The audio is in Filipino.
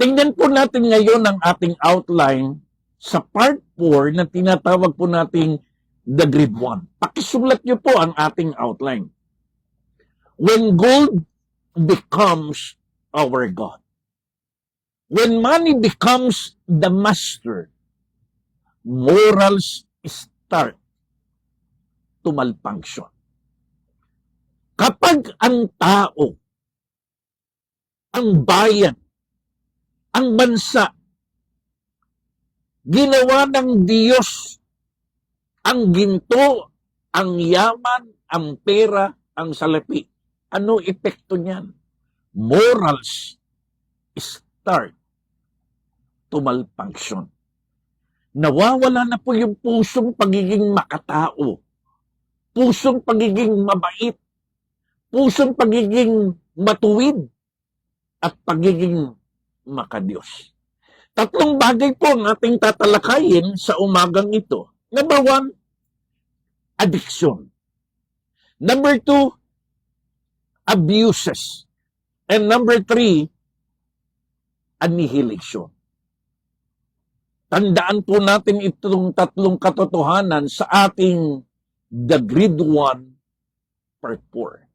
Tingnan po natin ngayon ang ating outline sa part 4 na tinatawag po nating the grid 1. Pakisulat niyo po ang ating outline. When gold becomes our God. When money becomes the master, morals start to malfunction. Kapag ang tao, ang bayan, ang bansa, ginawa ng Diyos ang ginto, ang yaman, ang pera, ang salapi, ano epekto niyan? Morals start to malfunction. Nawawala na po yung pusong pagiging makatao, pusong pagiging mabait, pusong pagiging matuwid, at pagiging makadiyos. Tatlong bagay po ang ating tatalakayin sa umagang ito. Number 1, addiction. Number 2, abuses. And number 3, annihilation. Tandaan po natin itong tatlong katotohanan sa ating The Grid 1 Part 4.